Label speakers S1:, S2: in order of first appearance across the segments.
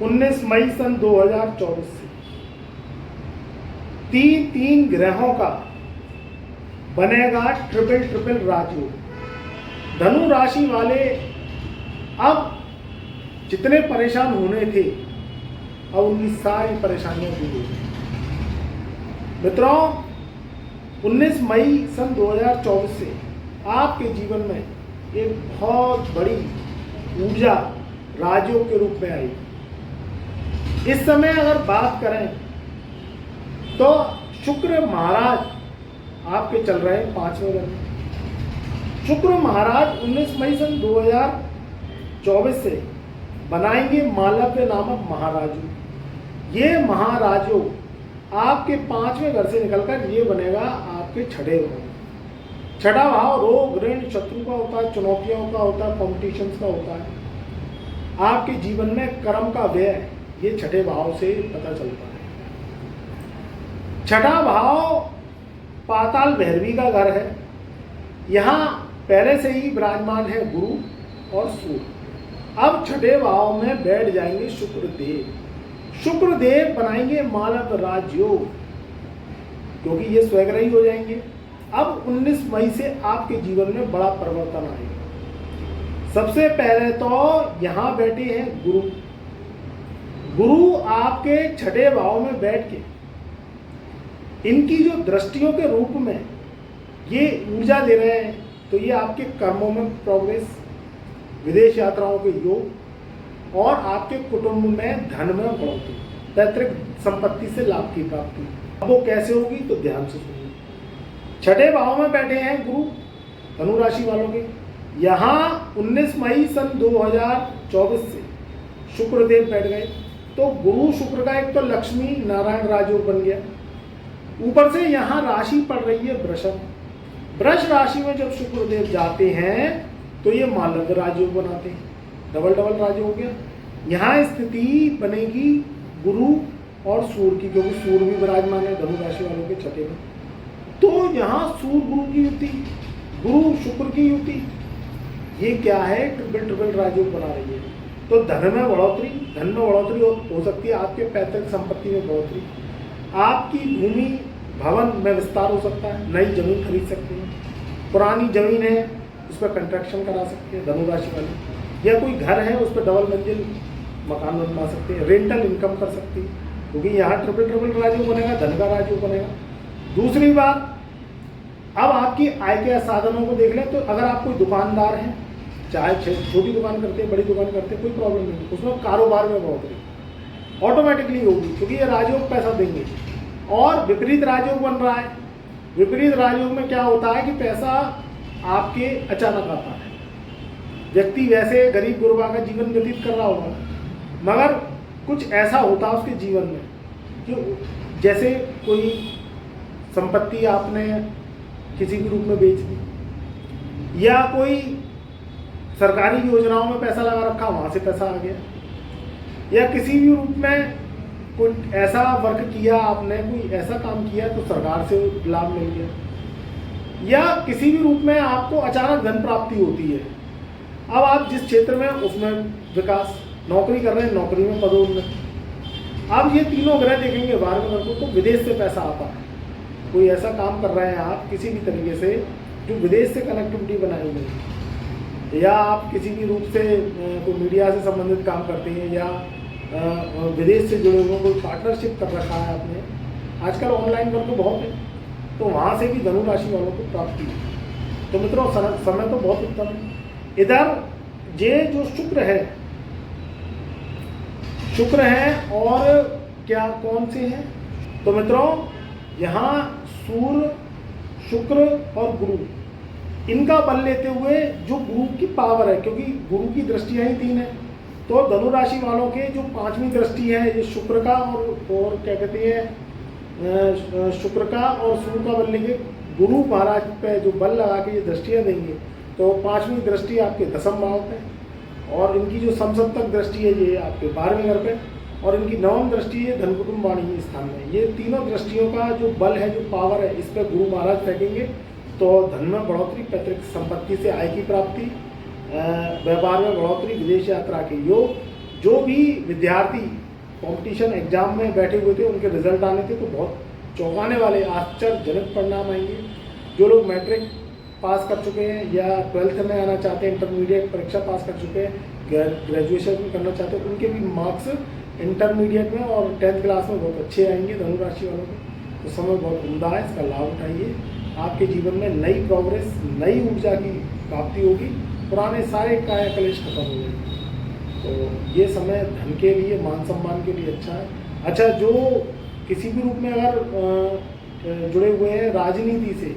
S1: 19 मई सन 2024 से तीन ग्रहों का बनेगा ट्रिपल ट्रिपल राजयोग। धनु राशि वाले अब जितने परेशान होने थे अब उनकी सारी परेशानियां दूर हो गई। मित्रों, 19 मई सन 2024 से आपके जीवन में एक बहुत बड़ी ऊर्जा राजयोग के रूप में आई। इस समय अगर बात करें तो शुक्र महाराज आपके चल रहे हैं 5वें घर में। शुक्र महाराज 19 मई सन 2024 से बनाएंगे मालव्य नामक महाराजयोग। ये महाराजयोग आपके 5वें घर से निकलकर ये बनेगा आपके 6ठे भाव। 6ठा भाव रोग ऋण शत्रु का होता है, चुनौतियों का होता है, कॉम्पिटिशन्स का होता है। आपके जीवन में कर्म का व्यय ये 6ठे भाव से पता चलता है। 6ठा भाव पाताल भैरवी का घर है। यहाँ पहले से ही विराजमान है गुरु और सूर्य। अब 6ठे भाव में बैठ जाएंगे शुक्रदेव। शुक्रदेव बनाएंगे मालव राजयोग, क्योंकि ये स्वग्रही हो जाएंगे। अब 19 मई से आपके जीवन में बड़ा परिवर्तन आएगा। सबसे पहले तो यहाँ बैठे हैं गुरु। गुरु आपके 6ठे भाव में बैठ के इनकी जो दृष्टियों के रूप में ये ऊर्जा दे रहे हैं, तो ये आपके कर्मों में प्रोग्रेस, विदेश यात्राओं के योग और आपके कुटुंब में धन में बढ़ोतरी, पैतृक संपत्ति से लाभ की प्राप्ति। अब वो कैसे होगी तो ध्यान से सुनिए। 6ठे भाव में बैठे हैं गुरु धनु राशि वालों के। यहाँ 19 मई सन 2024 से शुक्रदेव बैठ गए, तो गुरु शुक्र का एक तो लक्ष्मी नारायण राजयोग बन गया। ऊपर से यहाँ राशि पड़ रही है वृषभ। वृष राशि में जब शुक्रदेव जाते हैं तो ये मालव्य राजयोग बनाते हैं। डबल डबल राजयोग हो गया। यहाँ स्थिति बनेगी गुरु और सूर्य की, क्योंकि सूर्य भी विराजमान है धनु राशि वालों के 6ठे में। तो यहाँ सूर्य गुरु की युति, गुरु शुक्र की युति, ये क्या है, ट्रिपल ट्रिपल राजयोग बना रही है। तो धन में बढ़ोतरी हो सकती है। आपके पैतृक संपत्ति में बढ़ोतरी, आपकी भूमि भवन में विस्तार हो सकता है। नई जमीन खरीद सकते हैं। पुरानी जमीन है उस पर कंस्ट्रक्शन करा सकते हैं धनु राशि वाले, या कोई घर है उस पर डबल मंजिल मकान बनवा सकते हैं। रेंटल इनकम कर सकती है, क्योंकि यहाँ ट्रिपल ट्रिपल राजयोग बनेगा, धन का राजयोग बनेगा। दूसरी बात, अब आपकी आय के साधनों को देख लें तो अगर आप कोई दुकानदार हैं, चाहे छोटी दुकान करते हैं बड़ी दुकान करते हैं, कोई प्रॉब्लम नहीं, उसमें कारोबार में बढ़ोतरी ऑटोमेटिकली होगी, क्योंकि ये राजयोग पैसा देंगे। और विपरीत राजयोग बन रहा है। विपरीत राजयोग में क्या होता है कि पैसा आपके अचानक आता है। व्यक्ति वैसे गरीब गुरबा का जीवन व्यतीत कर रहा होगा, मगर कुछ ऐसा होता है उसके जीवन में कि जैसे कोई संपत्ति आपने किसी के रूप में बेच दी, या कोई सरकारी योजनाओं में पैसा लगा रखा, वहाँ से पैसा आ गया, या किसी भी रूप में कोई ऐसा वर्क किया आपने, कोई ऐसा काम किया तो सरकार से लाभ मिल गया, या किसी भी रूप में आपको अचानक धन प्राप्ति होती है। अब आप जिस क्षेत्र में उसमें विकास, नौकरी कर रहे हैं, नौकरी में पदोन्नति। अब ये तीनों ग्रह देखेंगे 12वें घर को, तो विदेश से पैसा आता है। कोई ऐसा काम कर रहे हैं आप किसी भी तरीके से जो विदेश से कनेक्टिविटी बनाई गई, या आप किसी भी रूप से कोई मीडिया से संबंधित काम करते हैं, या विदेश से जुड़े हुए कोई पार्टनरशिप कर रखा है आपने। आजकल ऑनलाइन वर्क बहुत है, तो वहाँ से भी धनु राशि वालों को प्राप्ति है। तो मित्रों, समय तो बहुत उत्तम है। इधर ये जो शुक्र है और क्या कौन से हैं, तो मित्रों यहाँ सूर्य, शुक्र और गुरु, इनका बल लेते हुए जो गुरु की पावर है, क्योंकि गुरु की दृष्टियाँ ही 3 है, तो धनु राशि वालों के जो 5वीं दृष्टि है ये शुक्र का और क्या कहते हैं, शुक्र का और सूर्य का बल लेंगे। गुरु महाराज पे जो बल लगा के ये दृष्टियाँ देंगे, तो 5वीं दृष्टि आपके 10वें भाव पे, और इनकी जो समसप्तक दृष्टि है ये आपके 12वें घर पे, और इनकी 9वीं दृष्टि है धन कुटुंब वाणी स्थान में। ये तीनों दृष्टियों का जो बल है, जो पावर है, इस पर गुरु महाराज फेंकेंगे तो धन में बढ़ोतरी, पैतृक संपत्ति से आय की प्राप्ति, व्यापार में बढ़ोतरी, विदेश यात्रा के योग, जो भी विद्यार्थी कंपटीशन एग्जाम में बैठे हुए थे उनके रिजल्ट आने थे तो बहुत चौंकाने वाले आश्चर्यजनक परिणाम आएंगे। जो लोग मैट्रिक पास कर चुके हैं या 12th में आना चाहते हैं, इंटरमीडिएट परीक्षा पास कर चुके हैं, ग्रेजुएशन करना चाहते हैं, उनके भी मार्क्स इंटरमीडिएट में और 10th क्लास में बहुत अच्छे आएंगे धनु राशि वालों को। तो समय बहुत उम्दा है, इसका लाभ उठाइए। आपके जीवन में नई प्रोग्रेस, नई ऊर्जा की प्राप्ति होगी, पुराने सारे काया कलेश खत्म हो जाएंगे। तो ये समय धन के लिए, मान सम्मान के लिए अच्छा है। अच्छा, जो किसी भी रूप में अगर जुड़े हुए हैं राजनीति से,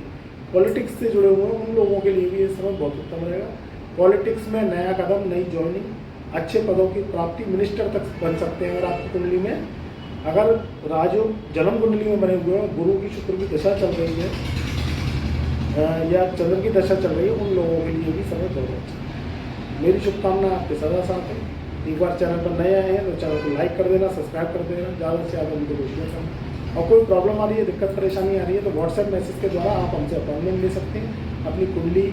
S1: पॉलिटिक्स से जुड़े हुए हैं, उन लोगों के लिए भी ये समय बहुत उत्तम रहेगा। पॉलिटिक्स में नया कदम, नई ज्वाइनिंग, अच्छे पदों की प्राप्ति, मिनिस्टर तक बन सकते हैं। अगर आपकी कुंडली में अगर राजयोग जन्म कुंडली में बने हुए हैं, गुरु की, शुक्र की दशा चल रही है या चंद्र की दशा चल रही है, उन लोगों के लिए भी समय बहुत अच्छा है। मेरी शुभकामना आपके सदा साथ है। एक बार चैनल पर नए आए हैं तो चैनल को लाइक कर देना, सब्सक्राइब कर देना, ज़्यादा से ज़्यादा वीडियो को शेयर करना। और कोई प्रॉब्लम आ रही है, दिक्कत परेशानी आ रही है तो व्हाट्सएप मैसेज के द्वारा आप हमसे अपॉइंटमेंट ले सकते हैं, अपनी कुंडली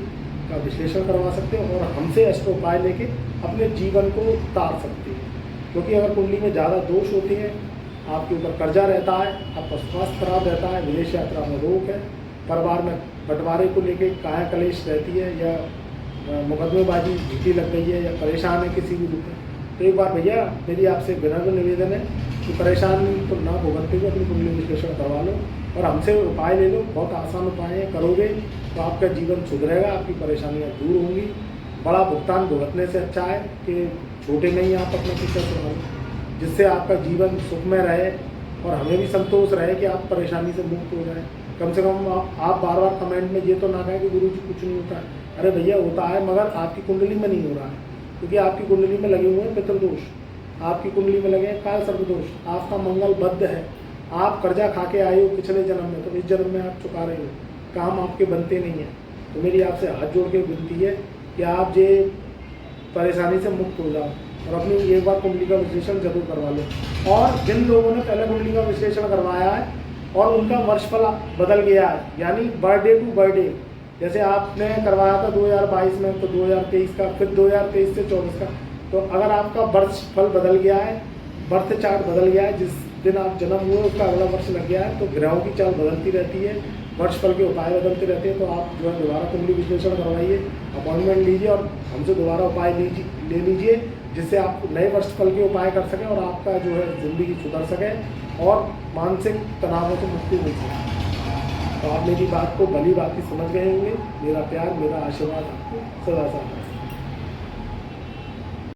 S1: का विश्लेषण करवा सकते हैं और हमसे अष्टो उपाय लेके अपने जीवन को तार सकते हैं। क्योंकि अगर कुंडली में ज़्यादा दोष होते हैं, आपके ऊपर कर्जा रहता है, आपका स्वास्थ्य खराब रहता है, विदेश यात्रा में रोक है, परिवार में बंटवारे को लेके काया कलेश रहती है या मुकदमेबाजी झूठी लग गई है या परेशान है किसी भी रूप में, तो एक बार भैया मेरी आपसे विनम्र निवेदन है कि परेशान तो ना भुगतते हुए अपनी कुंडली विश्लेषण करवा लो और हमसे उपाय ले लो। बहुत आसान उपाय है, करोगे तो आपका जीवन सुधरेगा, आपकी परेशानियाँ दूर होंगी। बड़ा भुगतान भुगतने से अच्छा है कि छोटे में ही आप अपना पीछा सुधारो, जिससे आपका जीवन सुखमय रहे और हमें भी संतोष रहे कि आप परेशानी से मुक्त हो जाए। कम से कम आप बार बार कमेंट में ये तो ना कहें कि गुरु जी कुछ नहीं होता है। अरे भैया होता है, मगर आपकी कुंडली में नहीं हो रहा है, क्योंकि आपकी कुंडली में लगे हुए हैं पितृदोष, आपकी कुंडली में लगे हैं काल सर्पदोष, आपका मंगल बद्ध है, आप कर्जा खा के आए हो पिछले जन्म में, तो इस जन्म में आप चुका रहे हो, काम आपके बनते नहीं हैं। तो मेरी आपसे हाथ जोड़ के विनती है कि आप ये परेशानी से मुक्त हो जाओ और अपनी एक बार कुंडली का विश्लेषण जरूर करवा लो। और जिन लोगों ने पहले कुंडली का विश्लेषण करवाया है और उनका वर्षफल बदल गया है, यानी बर्थडे टू बर्थडे, जैसे आपने करवाया था 2022 में तो 2023 का, फिर 2023 से 24 का, तो अगर आपका वर्ष फल बदल गया है, बर्थ चार्ट बदल गया है, जिस दिन आप जन्म हुए उसका अगला वर्ष लग गया है, तो ग्रहों की चाल बदलती रहती है, वर्ष फल के उपाय बदलते रहते हैं। तो आप जो है दोबारा कुंडली विश्लेषण करवाइए, अपॉइंटमेंट लीजिए और हमसे दोबारा उपाय ले लीजिए, जिससे आप नए वर्ष फल के उपाय कर सकें और आपका जो है ज़िंदगी सुधर सके और मानसिक तनावों से मुक्ति मिल सके। तो आप मेरी बात को भली बात समझ गए होंगे। मेरा प्यार, मेरा आशीर्वाद आपको सदा साथ